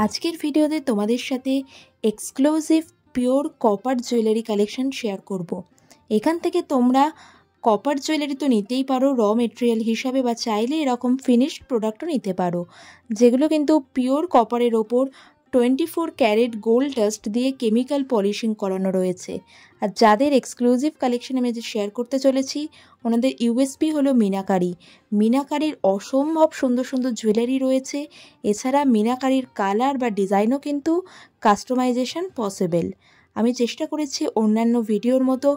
আজকের ভিডিওতে তোমাদের সাথে exclusive pure copper jewellery collection share করব। এখান থেকে তোমরা কপার জুয়েলারি তো নিতেই পারো র মেটেরিয়াল হিসাবে, বা চাইলে এরকম ফিনিশড প্রোডাক্টও নিতে পারো, যেগুলো কিন্তু পিওর কপারের ওপর 24 ক্যারেট গোল্ড ডাস্ট দিয়ে কেমিক্যাল পলিশিং করানো রয়েছে। আর যাদের এক্সক্লুসিভ কালেকশন আমি যে শেয়ার করতে চলেছি, ওনাদের ইউএসপি হলো মিনাকারি। মিনাকারির অসম্ভব সুন্দর সুন্দর জুয়েলারি রয়েছে। এছাড়া মিনাকারির কালার বা ডিজাইনও কিন্তু কাস্টমাইজেশন পসিবল। আমি চেষ্টা করেছি অন্যান্য ভিডিওর মতো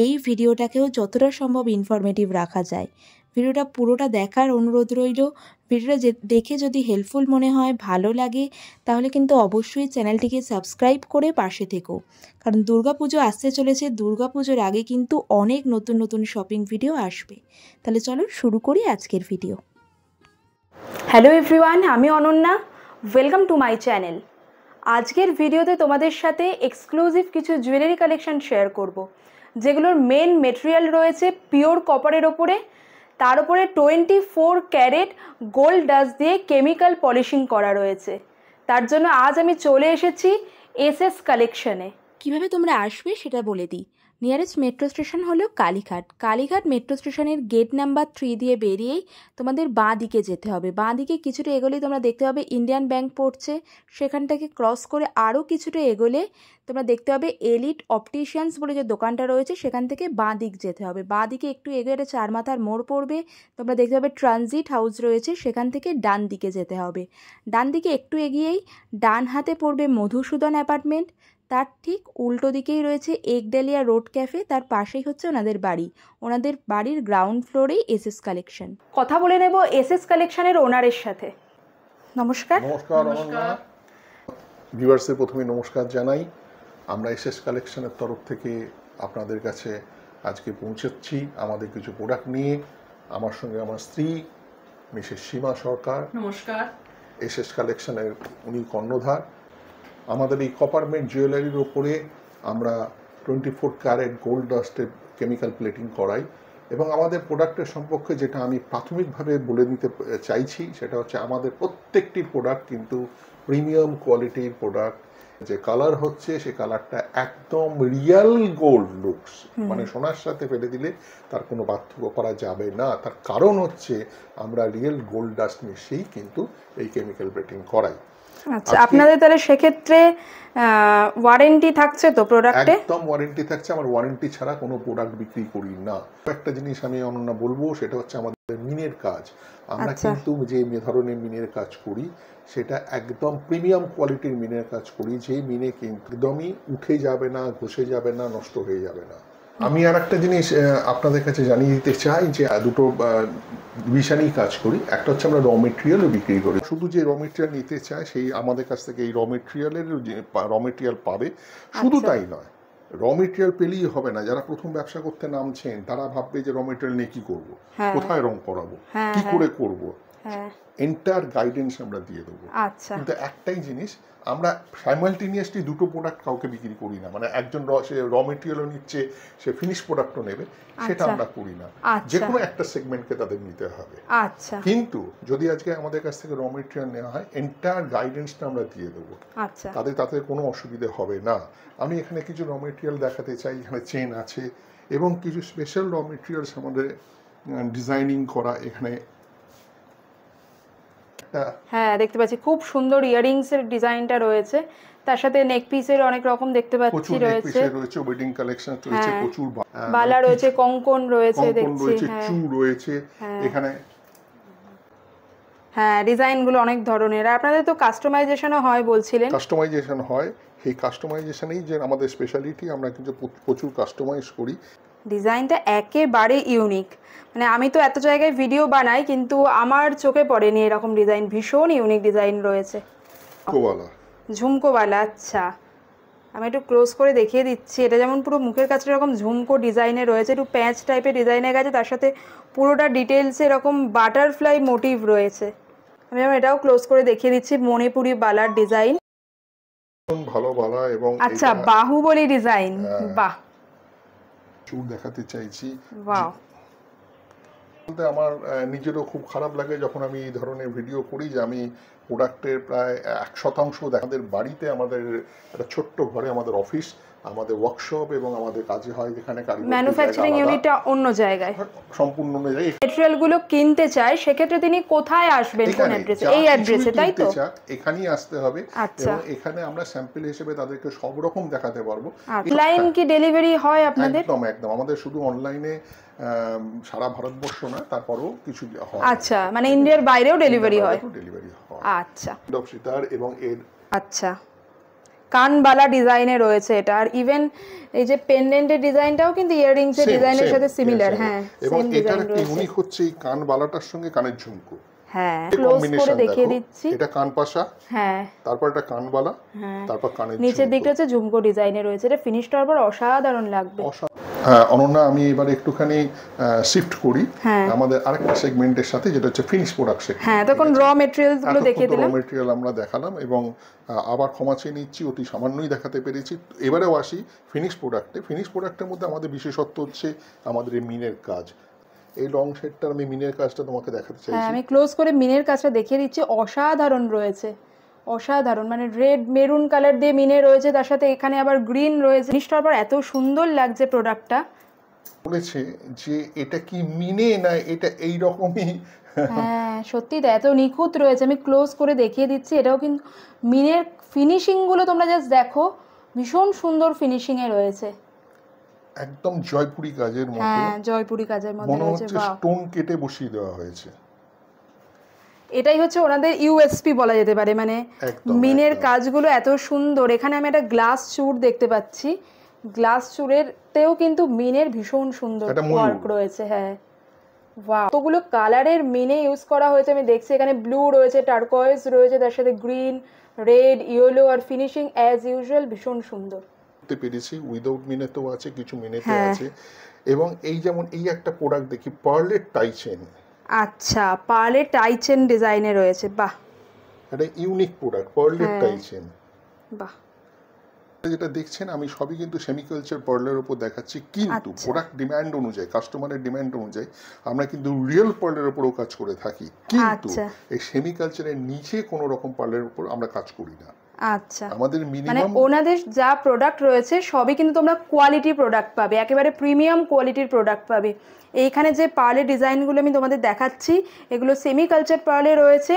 এই ভিডিওটাকেও যতটা সম্ভব ইনফরমেটিভ রাখা যায়। ভিডিওটা পুরোটা দেখার অনুরোধ রইল। ভিডিওটা দেখে যদি হেল্পফুল মনে হয়, ভালো লাগে, তাহলে কিন্তু অবশ্যই চ্যানেলটিকে সাবস্ক্রাইব করে পাশে থেকো, কারণ দুর্গাপুজো আসতে চলেছে। দুর্গাপুজোর আগে কিন্তু অনেক নতুন নতুন শপিং ভিডিও আসবে। তাহলে চলো শুরু করি আজকের ভিডিও। হ্যালো এভরিওয়ান, আমি Ananya, welcome to my channel. আজকের ভিডিওতে তোমাদের সাথে এক্সক্লুসিভ কিছু জুয়েলারি কালেকশন শেয়ার করব, যেগুলোর মেন মেটেরিয়াল রয়েছে পিওর কপারের ওপরে, তার উপরে 24 ক্যারেট গোল্ড ডাস্ট দিয়ে কেমিক্যাল পলিশিং করা রয়েছে। তার জন্য আজ আমি চলে এসেছি এসএস কালেকশনে। কিভাবে তোমরা আসবে সেটা বলে দিই। নিয়ারেস্ট মেট্রো স্টেশন হলো কালীঘাট। কালীঘাট মেট্রো স্টেশনের গেট নাম্বার 3 দিয়ে বেরিয়েই তোমাদের বাঁ দিকে যেতে হবে। বাঁ দিকে কিছুটা এগোলেই তোমরা দেখতে পাবে ইন্ডিয়ান ব্যাংক পড়ছে। সেখানটাকে ক্রস করে আরও কিছুটা এগোলে তোমরা দেখতে পাবে এলিট অপটিশিয়ানস বলে যে দোকানটা রয়েছে, সেখান থেকে বাঁ দিক যেতে হবে। বাঁ দিকে একটু এগোলে চার মাথার মোড় পড়বে। তোমরা দেখতে পাবে ট্রানজিট হাউস রয়েছে, সেখান থেকে ডান দিকে যেতে হবে। ডান দিকে একটু এগিয়েই ডান হাতে পড়বে মধুসূদন অ্যাপার্টমেন্ট। তার ঠিক উল্টো দিকেই রয়েছে একডালিয়া রোড ক্যাফে, তার পাশেই হচ্ছে ওনাদের বাড়ি। ওনাদের বাড়ির গ্রাউন্ড ফ্লোরেই এসএস কালেকশন। কথা বলে নেব এসএস কালেকশনের ওনারের সাথে। নমস্কার। নমস্কার। ভিউয়ার্সদের প্রথমে নমস্কার জানাই। আমরা এসএস কালেকশনের তরফ থেকে আপনাদের কাছে আজকে পৌঁছাচ্ছি আমাদের কিছু প্রোডাক্ট নিয়ে। আমার সঙ্গে আমার স্ত্রী মিসেস সীমা সরকার। নমস্কার। এসএস কালেকশনের উনি কর্ণধার। আমাদের এই কপারমেন্ট জুয়েলারির ওপরে আমরা 24 ক্যারেট গোল্ড ডাস্টের কেমিক্যাল প্লেটিং করাই, এবং আমাদের প্রোডাক্টের সম্পর্কে যেটা আমি প্রাথমিকভাবে বলে নিতে চাইছি সেটা হচ্ছে আমাদের প্রত্যেকটি প্রোডাক্ট কিন্তু প্রিমিয়াম কোয়ালিটির প্রোডাক্ট। যে কালার হচ্ছে সে কালারটা একদম রিয়েল গোল্ড লুকস, মানে সোনার সাথে ফেলে দিলে তার কোনো পার্থক্য করা যাবে না। তার কারণ হচ্ছে আমরা রিয়েল গোল্ড ডাস্ট মিশিয়েই কিন্তু এই কেমিক্যাল প্লেটিং করাই। আচ্ছা, আপনাদের তাহলে সেক্ষেত্রে ওয়ারেন্টি থাকছে তো প্রোডাক্টে? একদম ওয়ারেন্টি থাকছে। আমার ওয়ারেন্টি ছাড়া কোনো প্রোডাক্ট বিক্রি করি না। একটা জিনিস আমি অনন্যা বলবো, সেটা হচ্ছে আমাদের মিনের কাজ। আমরা কিন্তু যে ধরনের মিনের কাজ করি সেটা একদম প্রিমিয়াম কোয়ালিটির মিনের কাজ করি, যে মিনে কিন্তু একদমই উঠে যাবে না, ঘষে যাবে না, নষ্ট হয়ে যাবে না। আমি আর একটা জিনিস আপনাদের কাছে জানিয়ে দিতে চাই যে দুটো ডিভিশনেই কাজ করি। একটা হচ্ছে আমরা র মেটেরিয়ালও বিক্রি করি। শুধু যে র মেটেরিয়াল নিতে চায় সেই আমাদের কাছ থেকে এই র মেটেরিয়াল পাবে। শুধু তাই নয়, র মেটেরিয়াল পেলেই হবে না। যারা প্রথম ব্যবসা করতে নামছেন তারা ভাববে যে র মেটেরিয়াল নিয়ে কি করবো, কোথায় রং করাবো, কি করে করবো, এন্টায়ার গাইডেন্স আমরা দিয়ে দেবো। কিন্তু একটাই জিনিস, আমরা সাইমালটেনিয়াসলি দুটো প্রোডাক্ট কাউকে বিক্রি করি না। মানে একজন সে র মেটেরিয়ালও নিচ্ছে, সে ফিনিশ প্রোডাক্টও নেবে, সেটা আমরা করি না। যে কোনো একটা সেগমেন্টকে তাদের নিতে হবে। কিন্তু যদি আজকে আমাদের কাছ থেকে র মেটেরিয়াল নেওয়া হয়, এন্টায়ার গাইডেন্সটা আমরা দিয়ে দেবো। তাতে কোনো অসুবিধে হবে না। আমি এখানে কিছু র মেটেরিয়াল দেখাতে চাই। এখানে চেন আছে এবং কিছু স্পেশাল র মেটেরিয়ালস আমাদের ডিজাইনিং করা। এখানে হ্যাঁ, দেখতে পাচ্ছি খুব সুন্দর ইয়ারিংস এর ডিজাইনটা রয়েছে, তার সাথে নেক পিসের অনেক রকম দেখতে পাচ্ছি রয়েছে, ওয়েডিং কালেকশন রয়েছে, প্রচুর বালা রয়েছে, কঙ্কন রয়েছে, দেখছি চু রয়েছে এখানে। হ্যাঁ, ডিজাইনগুলো অনেক ধরনের। আপনাদের তো কাস্টমাইজেশনও হয় বলছিলেন? কাস্টমাইজেশন হয়। সেই কাস্টমাইজেশনেই যে আমাদের স্পেশালিটি, আমরা কিন্তু প্রচুর কাস্টমাইজ করি। ডিজাইনটা একেবারে ইউনিক। মানে আমি তো এত জায়গায় ভিডিও বানাই, কিন্তু আমার চোখে পড়েনি এরকম ডিজাইন। ভীষণ ইউনিক ডিজাইন রয়েছে। ঝুমকোওয়ালা। আচ্ছা, আমি একটু ক্লোজ করে দেখিয়ে দিচ্ছি। এটা যেমন পুরো মুখের কাছে এরকম ঝুমকো ডিজাইনে রয়েছে, একটু প্যাঁচ টাইপের ডিজাইনে গেছে, তার সাথে পুরোটা ডিটেলসে এরকম বাটারফ্লাই মোটিভ রয়েছে। আমি যেমন এটাও ক্লোজ করে দেখিয়ে দিচ্ছি, মণিপুরি বালার ডিজাইন। ভালো বালা। এবং আচ্ছা, বাহুবলী ডিজাইন। বাহ, চুর দেখাতে চাইছি। ওয়াও, আমার নিজেরও খুব খারাপ লাগে যখন আমি এই ধরনের ভিডিও করি যে আমি প্রোডাক্টের প্রায় 1% আমাদের বাড়িতে, আমাদের একটা ছোট্ট ঘরে, আমাদের অফিস, আমাদের ওয়ার্কশপ এবং আমাদের কাজে হয় যেখানে ম্যানুফ্যাকচারিং ইউনিটটা অন্য জায়গায়, সম্পূর্ণ অন্য জায়গায়। ম্যাটেরিয়াল গুলো কিনতে চায়, সেক্ষেত্রে তিনি কোথায় আসবেন? কোন অ্যাড্রেসে? এই অ্যাড্রেসে, তাই তো? এখানেই আসতে হবে। আচ্ছা, এবং এখানে আমরা স্যাম্পল হিসেবে তাদেরকে সব রকম দেখাতে পারবো। অনলাইন কি ডেলিভারি হয় আপনাদের? একদম একদম, আমাদের শুধু অনলাইনে সারা ভারতবর্ষ না, তারপরেও কিছু হয়। আচ্ছা, মানে ইন্ডিয়ার বাইরেও ডেলিভারি হয়? ডেলিভারি হয়। আচ্ছা, সীতার এবং এর আচ্ছা, কানবালা ডিজাইনে রয়েছে এটা। আর ইভেন এই যে পেন্ডেন্টের ডিজাইনটাও কিন্তু ইয়াররিংস এর ডিজাইনের সাথে সিমিলার। হ্যাঁ, এবং এটার একটা ইউনিক হচ্ছে এই কানবালাটার সঙ্গে কানের ঝুমকো। হ্যাঁ, ক্লোজ করে দেখিয়ে দিচ্ছি। এটা কানপাশা, হ্যাঁ, তারপর এটা কানবালা, তারপর কানের নিচের দিকটা হচ্ছে ঝুমকো ডিজাইনে রয়েছে। এটা ফিনিশটা আবার অসাধারণ লাগবে। হ্যাঁ অনন্যা, আমি এবার একটুখানি শিফট করি আমাদের আরেকটা সেগমেন্টের সাথে, যেটা হচ্ছে ফিনিশ প্রোডাক্ট সেগমেন্ট। হ্যাঁ, তখন র মেটেরিয়ালস গুলো দেখিয়ে দিলাম। র মেটেরিয়াল আমরা দেখালাম এবং আবার ক্ষমা চেয়ে নিচ্ছি, অতি সামান্যই দেখাতে পেরেছি। এবারেও আসি ফিনিশ প্রোডাক্টে। ফিনিশ প্রোডাক্টের মধ্যে আমাদের বিশেষত্ব হচ্ছে আমাদের এই মিনের কাজ। এই লং শেডটার আমি মিনের কাজটা তোমাকে দেখাতে চাইছি। হ্যাঁ, আমি ক্লোজ করে মিনের কাজটা দেখিয়ে দিচ্ছি। অসাধারণ রয়েছে, অসাধারণ। মানে রেড মেরুন কালার দিয়ে মিনে রয়েছে, তার সাথে এখানে আবার গ্রিন রয়েছে। জিনিসটা আবার এত সুন্দর লাগছে প্রোডাক্টটা। বলেছে যে এটা কি মিনে না এটা এই রকমই। হ্যাঁ, সত্যি তো এত নিখুঁত রয়েছে। আমি ক্লোজ করে দেখিয়ে দিচ্ছি। এটাও কিন্তু মিনের ফিনিশিং গুলো তোমরা জাস্ট দেখো, ভীষণ সুন্দর ফিনিশিং এ রয়েছে। একদম জয়পুরি কাজের মতো। হ্যাঁ, জয়পুরি কাজের মতো মনে রয়েছে। হচ্ছে স্টোন কেটে বসিয়ে দেওয়া হয়েছে। এটাই হচ্ছে ওনাদের ইউএসপি বলা যেতে পারে। মানে মিনের কাজগুলো এত সুন্দর। এখানে আমি একটা গ্লাস চূড় দেখতে পাচ্ছি। গ্লাস চূড়েরতেও কিন্তু মিনের ভীষণ সুন্দর ওয়ার্ক রয়েছে। হ্যাঁ, ওয়াও, কতগুলো কালারের মিনে ইউজ করা হয়েছে আমি দেখছি। এখানে ব্লু রয়েছে, টার্কয়েজ রয়েছে, তার সাথে গ্রিন, রেড, ইয়েলো, আর ফিনিশিং অ্যাজ ইউজুয়াল ভীষণ সুন্দর পেরেছি। উইদাউট মিনেতেও আছে, কিছু মিনেতে আছে। এবং এই যেমন এই একটা প্রোডাক্ট দেখি, পার্লের টাই চেন। আচ্ছা, পার্লের টাই চেন ডিজাইনে রয়েছে। বাহ, এটা ইউনিক প্রোডাক্ট, পার্লের টাই চেন। বাহ, যেটা দেখছেন আমি সবই কিন্তু সেমিকালচার পার্লের উপর দেখাচ্ছি, কিন্তু প্রোডাক্ট ডিমান্ড অনুযায়ী, কাস্টমারের ডিমান্ড অনুযায়ী আমরা কিন্তু রিয়েল পার্লের উপরও কাজ করে থাকি। কিন্তু এই সেমিকালচারের নিচে কোনো রকম পার্লের উপর আমরা কাজ করি না। আচ্ছা, আমাদের মানে ওনাদের যা প্রোডাক্ট রয়েছে সবই কিন্তু তোমরা কোয়ালিটি প্রোডাক্ট পাবে, একেবারে প্রিমিয়াম কোয়ালিটির প্রোডাক্ট পাবে। এইখানে যে পার্লের ডিজাইনগুলো আমি তোমাদের দেখাচ্ছি, এগুলো সেমি কালচার পার্লে রয়েছে,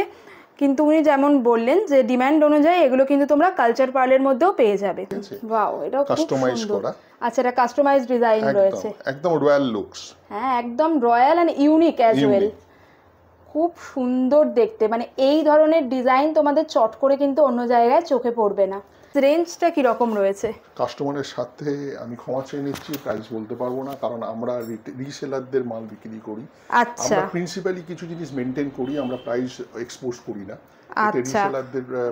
কিন্তু উনি যেমন বললেন যে ডিমান্ড অনুযায়ী এগুলো কিন্তু তোমরা কালচার পার্লের মধ্যেও পেয়ে যাবে। ওয়াও, এটাও কাস্টমাইজ করা। আচ্ছা, এটা কাস্টমাইজ ডিজাইন রয়েছে, একদম রয়্যাল লুকস। হ্যাঁ, একদম royal and unique as well. খুব সুন্দর দেখতে। মানে এই ধরনের ডিজাইন তোমাদের চট করে কিন্তু অন্য জায়গায় চোখে পড়বে না। রেঞ্জটা কি রকম রয়েছে? কাস্টমারের সাথে আমি ক্ষমা চেয়ে নিচ্ছি, প্রাইস বলতে পারবো না, কারণ আমরা রিসেলারদের মাল বিক্রি করি। আচ্ছা, আমরা প্রিন্সিপালি কিছু জিনিস মেনটেন করি, আমরা প্রাইস এক্সপোজ করি না। আচ্ছা,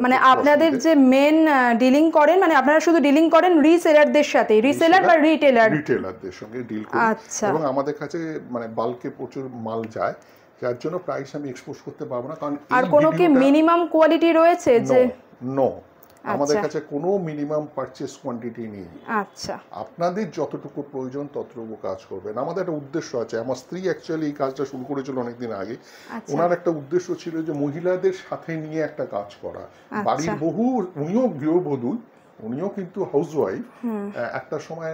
মানে আপনাদের যে মেন ডিলিং করেন, মানে আপনারা শুধু ডিলিং করেন রিসেলারদের সাথে, রিসেলার বা রিটেলারদের সঙ্গে ডিল করি। আচ্ছা, এবং আমাদের কাছে মানে বাল্কে প্রচুর মাল যায়, যার জন্য প্রাইস আমি এক্সপোজ করতে পারবো না। কারণ আর কোনো কি মিনিমাম কোয়ালিটি রয়েছে? যে নো, আমাদের কাছে কোনো মিনিমাম পারচেজ কোয়ান্টিটি নেই। আচ্ছা, আপনাদের যতটুকু প্রয়োজন ততটুকু কাজ করবেন। আমাদের একটা উদ্দেশ্য আছে। আমার স্ত্রী অ্যাকচুয়ালি এই কাজটা শুরু করেছিল অনেকদিন আগে। ওনার একটা উদ্দেশ্য ছিল যে মহিলাদের সাথে নিয়ে একটা কাজ করা। বাড়ির বহু, উনিও গৃহবধূ, উনিও কিন্তু হাউসওয়াইফ, একটা সময়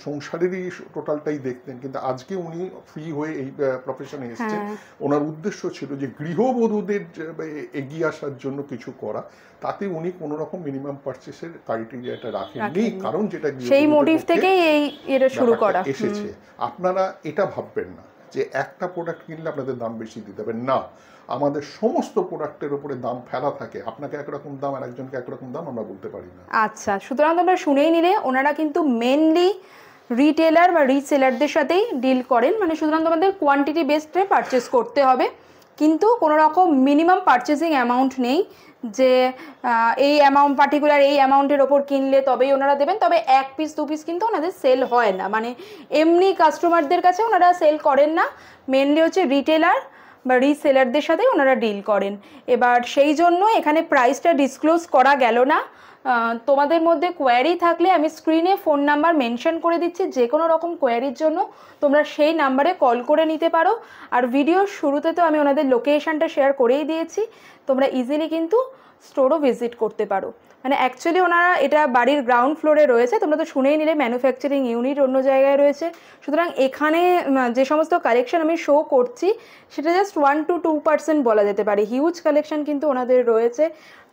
সংসারেরই টোটালটাই দেখতেন, কিন্তু আজকে উনি ফ্রি হয়ে এই প্রফেশনে এসেছেন। ওনার উদ্দেশ্য ছিল যে গৃহবধূদের এগিয়ে আসার জন্য কিছু করা, তাতে উনি কোনো রকম মিনিমাম পারচেসের ক্রাইটেরিয়াটা রাখেননি, কারণ যেটা সেই মোটিভ থেকেই এই এটা শুরু করা এসেছে। আপনারা এটা ভাববেন না যে একটা প্রোডাক্ট কিনলে আপনাদের দাম বেশি দিতে হবে, না, আমাদের সমস্ত প্রোডাক্টের উপরে দাম ফেলা থাকে। আপনাকে একরকম দাম আর একজনকে একরকম দাম আমরা বলতে পারি না। আচ্ছা, সুতরাং তোমরা শুনেই নিলে, ওনারা কিন্তু মেনলি রিটেলার বা রিসেলারদের সাথেই ডিল করেন। মানে সুতরাং তোমাদের কোয়ান্টিটি বেসডে পারচেস করতে হবে, কিন্তু কোনো রকম মিনিমাম পারচেসিং অ্যামাউন্ট নেই যে এই অ্যামাউন্ট পার্টিকুলার এই অ্যামাউন্টের ওপর কিনলে তবেই ওনারা দেবেন। তবে 1 পিস 2 পিস কিন্তু ওনাদের সেল হয় না, মানে এমনি কাস্টমারদের কাছে ওনারা সেল করেন না। মেনলি হচ্ছে রিটেলার বা রিসেলারদের সাথে ওনারা ডিল করেন। এবার সেই জন্য এখানে প্রাইসটা ডিসক্লোজ করা গেল না, তোমাদের মধ্যে কোয়ারি থাকলে আমি স্ক্রিনে ফোন নাম্বার মেনশন করে দিচ্ছি, যে কোনো রকম কোয়ারির জন্য তোমরা সেই নাম্বারে কল করে নিতে পারো। আর ভিডিওর শুরুতে তো আমি ওনাদের লোকেশনটা শেয়ার করেই দিয়েছি, তোমরা ইজিলি কিন্তু স্টোরও ভিজিট করতে পারো। মানে অ্যাকচুয়ালি ওনারা এটা বাড়ির গ্রাউন্ড ফ্লোরে রয়েছে, তোমরা তো শুনেই নিলে ম্যানুফ্যাকচারিং ইউনিট অন্য জায়গায় রয়েছে। সুতরাং এখানে যে সমস্ত কালেকশন আমি শো করছি সেটা জাস্ট 1 to 2% বলা যেতে পারে। হিউজ কালেকশন কিন্তু ওনাদের রয়েছে।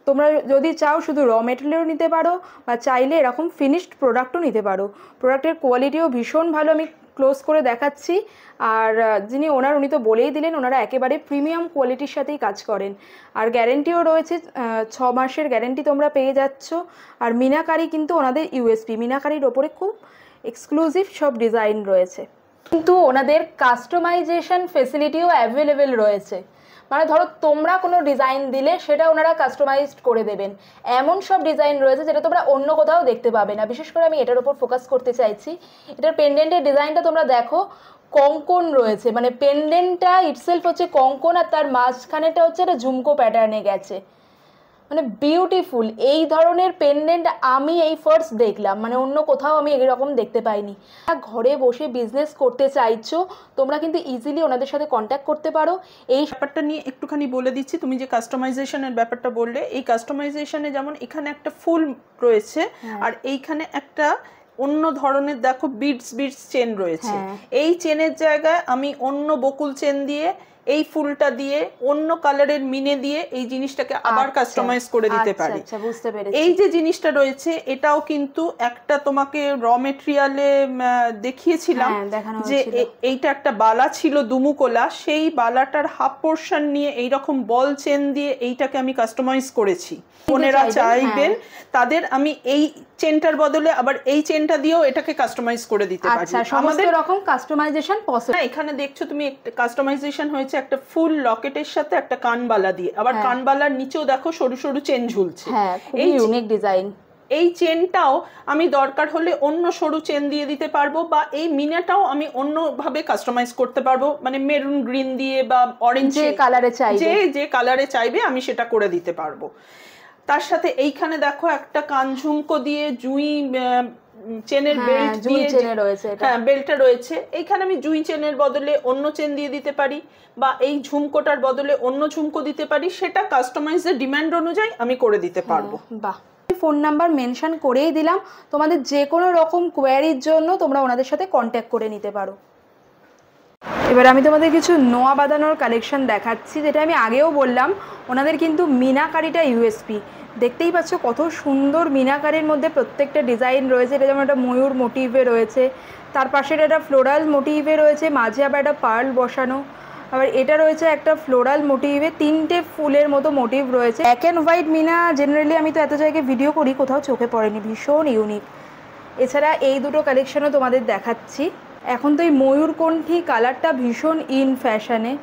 তোমরা যদি চাও শুধু র মেটেরিয়ালও নিতে পারো, বা চাইলে এরকম ফিনিশড প্রোডাক্টও নিতে পারো। প্রোডাক্টের কোয়ালিটিও ভীষণ ভালো, আমি ক্লোজ করে দেখাচ্ছি। আর যিনি ওনার, উনি তো বলেই দিলেন ওনারা একেবারে প্রিমিয়াম কোয়ালিটির সাথেই কাজ করেন। আর গ্যারেন্টিও রয়েছে, 6 মাসের গ্যারেন্টি তোমরা পেয়ে যাচ্ছ। আর মিনাকারি কিন্তু ওনাদের ইউএসপি, মিনাকারির ওপরে খুব এক্সক্লুসিভ সব ডিজাইন রয়েছে। কিন্তু ওনাদের কাস্টমাইজেশন ফেসিলিটিও অ্যাভেলেবেল রয়েছে। মানে ধরো তোমরা কোনো ডিজাইন দিলে সেটা ওনারা কাস্টমাইজড করে দেবেন, এমন সব ডিজাইন রয়েছে যেটা তোমরা অন্য কোথাও দেখতে পাবে না। বিশেষ করে আমি এটার উপর ফোকাস করতে চাইছি। এটার পেন্ডেন্টের ডিজাইনটা তোমরা দেখো, কঙ্কন রয়েছে, মানে পেন্ডেন্টটা ইটসেলফ হচ্ছে কঙ্কন, আর তার মাঝখানেটা হচ্ছে একটা ঝুমকো প্যাটার্নে গেছে, মানে বিউটিফুল। এই ধরনের পেন্ডেন্ট আমি এই ফার্স্ট দেখলাম, মানে অন্য কোথাও আমি এরকম দেখতে পাইনি। ঘরে বসে বিজনেস করতে চাইছো তোমরা কিন্তু ইজিলি ওনাদের সাথে কন্ট্যাক্ট করতে পারো। এই ব্যাপারটা নিয়ে একটুখানি বলে দিচ্ছি, তুমি যে কাস্টমাইজেশনের ব্যাপারটা বললে, এই কাস্টমাইজেশনে যেমন এখানে একটা ফুল রয়েছে, আর এইখানে একটা অন্য ধরনের দেখো বিডস চেন রয়েছে। এই চেনের জায়গায় আমি অন্য বকুল চেন দিয়ে, এই ফুলটা দিয়ে, অন্য কালারের মিনে দিয়ে এই জিনিসটাকে আবার কাস্টমাইজ করে দিতে পারি। বুঝতে পেরেছি। এই যে জিনিসটা রয়েছে এটাও কিন্তু একটা তোমাকে র মেটেরিয়ালে দেখিয়েছিলাম, যে এইটা একটা বালা ছিল দুমুকোলা, সেই বালাটার হাফ পোর্শন নিয়ে এইরকম বল চেন দিয়ে এইটাকে আমি কাস্টমাইজ করেছি। বোনেরা চাইবেন তাদের আমি এই চেনটার বদলে আবার এই চেনটা দিয়েও এটাকে কাস্টমাইজ করে দিতে পারি। আমাদের রকম কাস্টমাইজেশন পসিবল। এখানে দেখছো তুমি একটা কাস্টমাইজেশন হয়েছে একটা ফুল লকেটের সাথে একটা কানবালা দিয়ে, আবার কানবালার নিচেও দেখো সরু সরু চেন ঝুলছে। এই ইউনিক ডিজাইন। এই চেনটাও আমি দরকার হলে অন্য সরু চেন দিয়ে দিতে পারবো, বা এই মিনাটাও আমি অন্যভাবে কাস্টমাইজ করতে পারবো, মানে মেরুন গ্রিন দিয়ে বা অরেঞ্জ, যে কালারে চাইবে আমি সেটা করে দিতে পারবো। তার সাথে এইখানে দেখো একটা কান ঝুমকো দিয়ে জুঁই চেনের বেল্ট দিয়ে বেল্টটা রয়েছে। এইখানে আমি জুঁই চেনের বদলে অন্য চেন দিয়ে দিতে পারি, বা এই ঝুমকোটার বদলে অন্য ঝুমকো দিতে পারি, সেটা কাস্টমাইজের ডিমান্ড অনুযায়ী আমি করে দিতে পারবো। বাহ, ফোন নাম্বার মেনশন করেই দিলাম, তোমাদের যে কোনো রকম কোয়ারির জন্য তোমরা ওনাদের সাথে কন্ট্যাক্ট করে নিতে পারো। এবার আমি তোমাদের কিছু নোয়া বাঁধানোর কালেকশন দেখাচ্ছি, যেটা আমি আগেও বললাম ওনাদের কিন্তু মিনাকারিটা ইউএসপি। দেখতেই পাচ্ছ কত সুন্দর মিনাকারির মধ্যে প্রত্যেকটা ডিজাইন রয়েছে। এটা যেমন একটা ময়ূর মোটিভে রয়েছে, তার পাশে একটা ফ্লোরাল মোটিভে রয়েছে, মাঝে আবার একটা পার্ল বসানো, আবার এটা রয়েছে একটা ফ্লোরাল মোটিভে, 3টে ফুলের মতো মোটিভ রয়েছে। ব্ল্যাক অ্যান্ড হোয়াইট মিনা জেনারেলি আমি তো এত জায়গায় ভিডিও করি, কোথাও চোখে পড়েনি, ভীষণ ইউনিক। এছাড়া এই দুটো কালেকশনও তোমাদের দেখাচ্ছি। এখন তো এই ময়ূরকণ্ঠী কালারটা ভীষণ ইন ফ্যাশনে,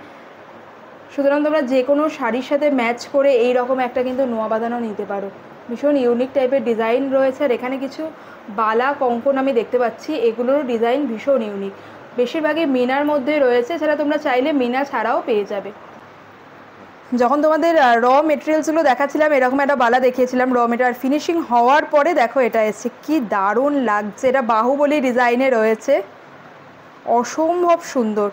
সুতরাং তোমরা যে কোনো শাড়ির সাথে ম্যাচ করে এই রকম একটা কিন্তু নোয়া বাঁধানো নিতে পারো। ভীষণ ইউনিক টাইপের ডিজাইন রয়েছে। আর এখানে কিছু বালা কঙ্কন আমি দেখতে পাচ্ছি, এগুলোরও ডিজাইন ভীষণ ইউনিক, বেশিরভাগই মিনার মধ্যে রয়েছে। এছাড়া তোমরা চাইলে মিনা ছাড়াও পেয়ে যাবে। যখন তোমাদের র মেটেরিয়ালসগুলো দেখাচ্ছিলাম এরকম একটা বালা দেখিয়েছিলাম র মেটেরিয়াল, ফিনিশিং হওয়ার পরে দেখো এটা এসছে, কি দারুণ লাগছে। এটা বাহুবলী ডিজাইনে রয়েছে, অসম্ভব সুন্দর।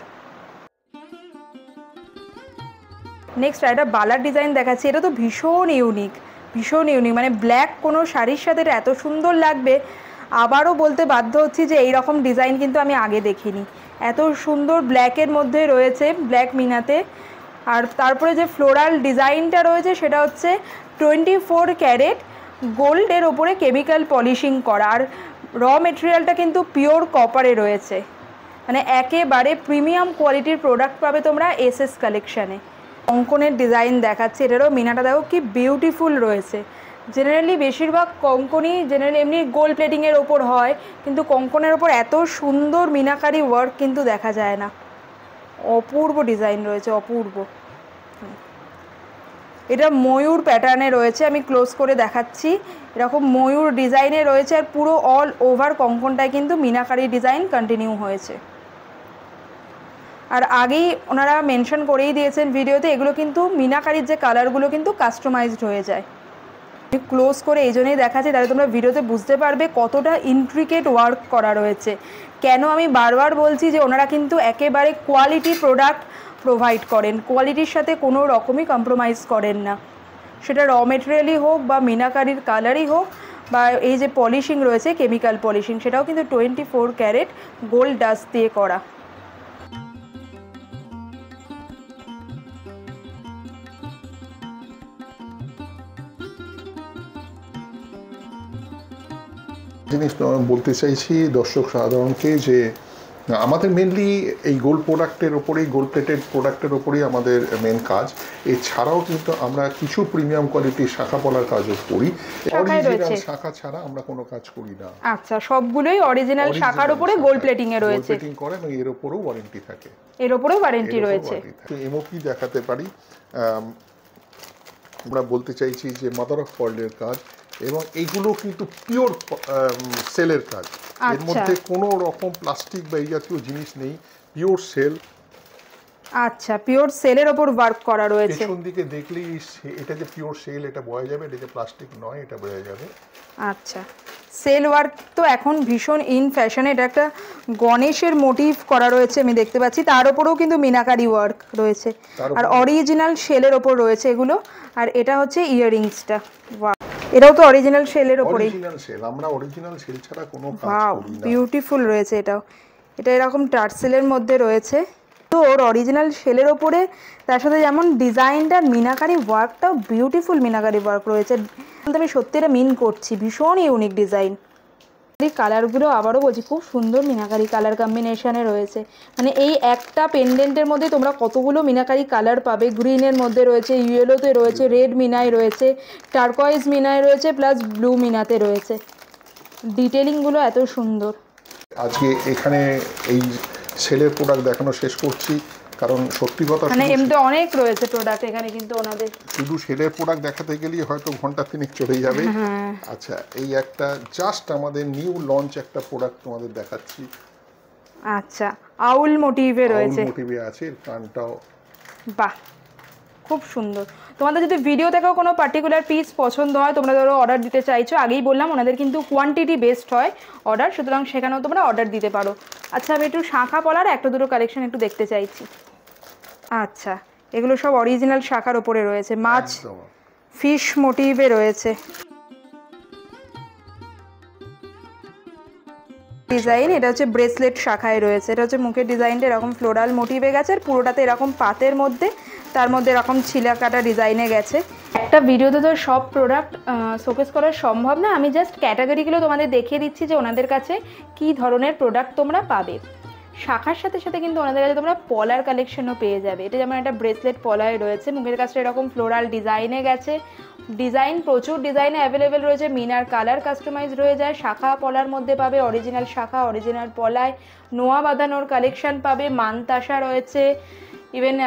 নেক্সট একটা বালার ডিজাইন দেখাচ্ছি, এটা তো ভীষণ ইউনিক, মানে ব্ল্যাক কোনো শাড়ির সাথে এটা এত সুন্দর লাগবে। আবারও বলতে বাধ্য হচ্ছি যে এই রকম ডিজাইন কিন্তু আমি আগে দেখিনি। এত সুন্দর ব্ল্যাকের মধ্যে রয়েছে, ব্ল্যাক মিনাতে। আর তারপরে যে ফ্লোরাল ডিজাইনটা রয়েছে সেটা হচ্ছে 24 ক্যারেট গোল্ডের ওপরে কেমিক্যাল পলিশিং করা। আর র মেটেরিয়ালটা কিন্তু পিওর কপারে রয়েছে, মানে একেবারে প্রিমিয়াম কোয়ালিটির প্রোডাক্ট পাবে তোমরা এসএস কালেকশানে। কঙ্কনের ডিজাইন দেখাচ্ছে, এটারও মিনাটা দেখো কি বিউটিফুল রয়েছে। জেনারেলি বেশিরভাগ কঙ্কনই এমনি গোল্ড প্লেটিংয়ের ওপর হয়, কিন্তু কঙ্কনের ওপর এত সুন্দর মিনাকারি ওয়ার্ক কিন্তু দেখা যায় না। অপূর্ব ডিজাইন রয়েছে, অপূর্ব। এটা ময়ূর প্যাটার্নে রয়েছে, আমি ক্লোজ করে দেখাচ্ছি। এরকম ময়ূর ডিজাইনে রয়েছে, আর পুরো অল ওভার কঙ্কনটায় কিন্তু মিনাকারি ডিজাইন কন্টিনিউ হয়েছে। আর আগেই ওনারা মেনশন করেই দিয়েছেন ভিডিওতে, এগুলো কিন্তু মিনাকারির যে কালারগুলো কিন্তু কাস্টমাইজড হয়ে যায়। ক্লোজ করে এই জন্যই দেখাচ্ছি, তাহলে তোমরা ভিডিওতে বুঝতে পারবে কতটা ইন্ট্রিকেট ওয়ার্ক করা রয়েছে। কেন আমি বারবার বলছি যে ওনারা কিন্তু একেবারে কোয়ালিটি প্রোডাক্ট প্রোভাইড করেন, কোয়ালিটির সাথে কোনো রকমই কম্প্রোমাইজ করেন না, সেটা র মেটেরিয়ালই হোক বা মিনাকারির কালারই হোক বা এই যে পলিশিং রয়েছে কেমিক্যাল পলিশিং, সেটাও কিন্তু 24 ক্যারেট গোল্ড ডাস্ট দিয়ে করা। জিনিস বলতে চাইছি দর্শক সাধারণকে যে আমাদের মেনলি এই গোল্ড প্রোডাক্টের ওপরেই, গোল্ড প্লেটেড প্রোডাক্টের ওপরেই আমাদের মেন কাজ। এছাড়াও কিন্তু আমরা কিছু প্রিমিয়াম কোয়ালিটির শাখা পলার কাজও করি। অরিজিনাল শাখা ছাড়া আমরা কোনো কাজ করি না। আচ্ছা, সবগুলোই অরিজিনাল শাখার উপরে গোল্ড প্লেটিং এ রয়েছে, গোল্ড প্লেটিং করে এবং এর উপরেও ওয়ারেন্টি থাকে, এর উপরেও ওয়ারেন্টি রয়েছে। তো এমওপি দেখাতে পারি। আমরা বলতে চাইছি যে মাদার অফ পার্লের কাজ, এবং এইগুলো কিন্তু পিওর সেলের কাজ, এর মধ্যে কোনো রকম প্লাস্টিক বা এই জাতীয় জিনিস নেই, পিওর সেল। আচ্ছা, পিওর সেলের ওপর ওয়ার্ক করা রয়েছে। পেছন দিকে দেখলেই এটা যে পিওর সেল এটা বোঝা যাবে, এটা যে প্লাস্টিক নয় এটা বোঝা যাবে। আচ্ছা, সেল ওয়ার্ক তো এখন ভীষণ ইন ফ্যাশনে। এটা একটা গণেশের মোটিভ করা রয়েছে আমি দেখতে পাচ্ছি, তার উপরেও কিন্তু মিনাকারি ওয়ার্ক রয়েছে, আর অরিজিনাল সেলের ওপর রয়েছে এগুলো। আর এটা হচ্ছে ইয়াররিংসটা, ওয়াও, এটাও তো অরিজিনাল সেলের ওপরেই। অরিজিনাল সেল, আমরা অরিজিনাল সেল ছাড়া কোনো কাজ করি না। বিউটিফুল রয়েছে এটাও, এটা এরকম টার্সেলের মধ্যে রয়েছে, তো ওর অরিজিনাল সেলের ওপরে তার সাথে যেমন ডিজাইনটা মিনাকারি ওয়ার্কটাও বিউটিফুল মিনাকারি ওয়ার্ক রয়েছে। আমি সত্যি এটা মিন করছি, ভীষণ ইউনিক ডিজাইন। এই কালারগুলো আবারও বলছি খুব সুন্দর মিনাকারি কালার কম্বিনেশনে রয়েছে, মানে এই একটা পেন্ডেন্টের মধ্যে তোমরা কতগুলো মিনাকারি কালার পাবে। গ্রিনের মধ্যে রয়েছে, ইয়েলোতে রয়েছে, রেড মিনায় রয়েছে, টার্কয়েজ মিনায় রয়েছে, প্লাস ব্লু মিনাতে রয়েছে। ডিটেলিংগুলো এত সুন্দর। আজকে এখানে এই সেলের প্রোডাক্ট দেখানো শেষ করছি, কারণ সত্যি কথা মানে এমনি অনেক রয়েছে প্রোডাক্ট এখানে, কিন্তু ওনাদের শুধু সেলের প্রোডাক্ট দেখাতে গেলেই হয়তো ঘন্টা তিনেক চলে যাবে। আচ্ছা, এই একটা জাস্ট আমাদের নিউ লঞ্চ একটা প্রোডাক্ট তোমাদের দেখাচ্ছি। আচ্ছা, আউল মোটিভে রয়েছে, আউল মোটিভে আছে, কানটাও বাহ খুব সুন্দর। তোমাদের যদি ভিডিও থেকেও কোনো পার্টিকুলার পিস পছন্দ হয়, তোমরা ধরো অর্ডার দিতে চাইছো, আগেই বললাম ওনাদের কিন্তু কোয়ান্টিটি বেসড হয় অর্ডার, সুতরাং সেখানেও তোমরা অর্ডার দিতে পারো। আচ্ছা, আমি একটু শাখা পলার একটা দুটো কালেকশন একটু দেখতে চাইছি। আচ্ছা, এগুলো সব অরিজিনাল শাখার ওপরে রয়েছে, মাছ ফিশ মোটিভে রয়েছে ডিজাইন। এটা হচ্ছে ব্রেসলেট শাখায় রয়েছে, এটা হচ্ছে মুখের ডিজাইনটা এরকম ফ্লোরাল মোটিভে গেছে, আর পুরোটাতে এরকম পাতের মধ্যে, তার মধ্যে এরকম ছিলা কাটা ডিজাইনে গেছে। একটা ভিডিওতে তো সব প্রোডাক্ট শোকেস করা সম্ভব না, আমি জাস্ট ক্যাটাগরিগুলো তোমাদের দেখিয়ে দিচ্ছি যে ওনাদের কাছে কী ধরনের প্রোডাক্ট তোমরা পাবে। শাখার সাথে সাথে কিন্তু ওনাদের কাছে তোমরা পলার কালেকশনও পেয়ে যাবে। এটা যেমন একটা ব্রেসলেট পলায় রয়েছে, মুখের কাছটা এরকম ফ্লোরাল ডিজাইনে গেছে, ডিজাইন প্রচুর ডিজাইনে অ্যাভেলেবেল রয়েছে, মিনার কালার কাস্টমাইজ রয়ে যায়। শাখা পলার মধ্যে পাবে অরিজিনাল শাখা, অরিজিনাল পলায় নোয়া বাঁধানোর কালেকশন পাবে, মানতাসা রয়েছে, ইভেন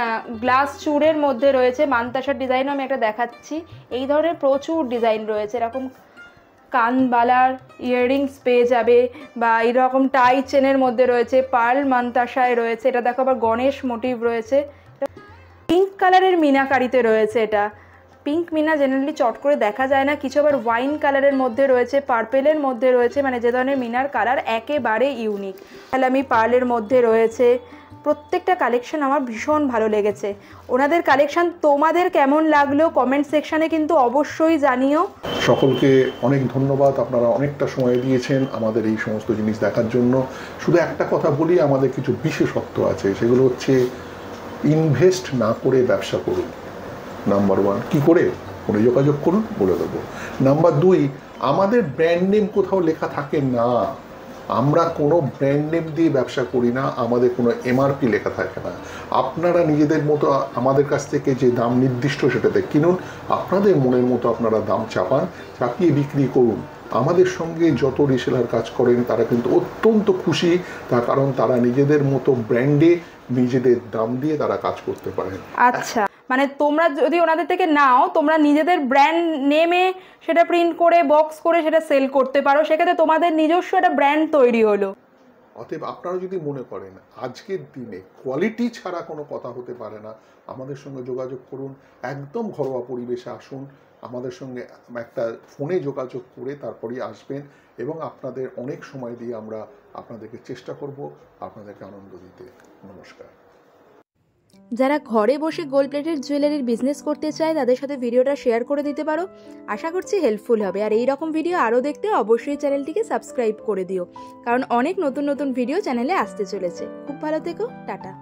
গ্লাস চূড়ের মধ্যে রয়েছে, মানতাসার ডিজাইনও আমি একটা দেখাচ্ছি। এই ধরনের প্রচুর ডিজাইন রয়েছে, এরকম কানবালার ইয়াররিংস পেয়ে যাবে, বা এইরকম টাই চেনের মধ্যে রয়েছে, পার্ল মানতাসায় রয়েছে, এটা দেখো আবার গণেশ মোটিভ রয়েছে, পিঙ্ক কালারের মিনাকারিতে রয়েছে। এটা পিঙ্ক মিনা জেনারেলি চট করে দেখা যায় না, কিছু আবার ওয়াইন কালারের মধ্যে রয়েছে, পার্পেলের মধ্যে রয়েছে, মানে যে ধরনের মিনার কালার একেবারে ইউনিক। তাহলে আমি পার্লের মধ্যে রয়েছে, প্রত্যেকটা কালেকশন আমার ভীষণ ভালো লেগেছে। ওনাদের কালেকশন তোমাদের কেমন লাগলো কমেন্ট সেকশানে কিন্তু অবশ্যই জানিও। সকলকে অনেক ধন্যবাদ, আপনারা অনেকটা সময় দিয়েছেন আমাদের এই সমস্ত জিনিস দেখার জন্য। শুধু একটা কথা বলি, আমাদের কিছু বিশেষত্ব আছে, সেগুলো হচ্ছে ইনভেস্ট না করে ব্যবসা করুন। নাম্বার 1, কী করে? ফোনে যোগাযোগ করুন, বলে দেবো। নাম্বার 2, আমাদের ব্র্যান্ড নেম কোথাও লেখা থাকে না, আমরা কোনো ব্র্যান্ড নেম দিয়ে ব্যবসা করি না, আমাদের কোনো এমআরপি লেখা থাকে না। আপনারা নিজেদের মতো আমাদের কাছ থেকে যে দাম নির্দিষ্ট সেটাতে কিনুন, আপনাদের মনের মতো আপনারা দাম চাপিয়ে বিক্রি করুন। আমাদের সঙ্গে যত রিসেলার কাজ করেন তারা কিন্তু অত্যন্ত খুশি, তার কারণ তারা নিজেদের মতো ব্র্যান্ডে নিজেদের দাম দিয়ে তারা কাজ করতে পারেন। আচ্ছা, মানে তোমরা যদি ওনাদের থেকে নাও, তোমরা নিজেদের ব্র্যান্ড নেমে সেটা প্রিন্ট করে বক্স করে সেটা সেল করতে পারো, সেক্ষেত্রে তোমাদের নিজস্ব একটা ব্র্যান্ড তৈরি হলো। অতএব আপনারা যদি মনে করেন আজকের দিনে কোয়ালিটি ছাড়া কোনো কথা হতে পারে না, আমাদের সঙ্গে যোগাযোগ করুন, একদম ঘরোয়া পরিবেশে আসুন, আমাদের সঙ্গে একটা ফোনে যোগাযোগ করে তারপরেই আসবেন এবং আপনাদের অনেক সময় দিয়ে আমরা আপনাদেরকে চেষ্টা করব আপনাদেরকে আনন্দ দিতে। নমস্কার। যারা ঘরে বসে গোল্ড প্লেটেড জুয়েলারির বিজনেস করতে চায় তাদের সাথে ভিডিওটা শেয়ার করে দিতে পারো, আশা করছি হেল্পফুল হবে। আর এই রকম ভিডিও আরও দেখতে অবশ্যই চ্যানেলটিকে সাবস্ক্রাইব করে দিও, কারণ অনেক নতুন নতুন ভিডিও চ্যানেলে আসতে চলেছে। খুব ভালো থেকো, টাটা।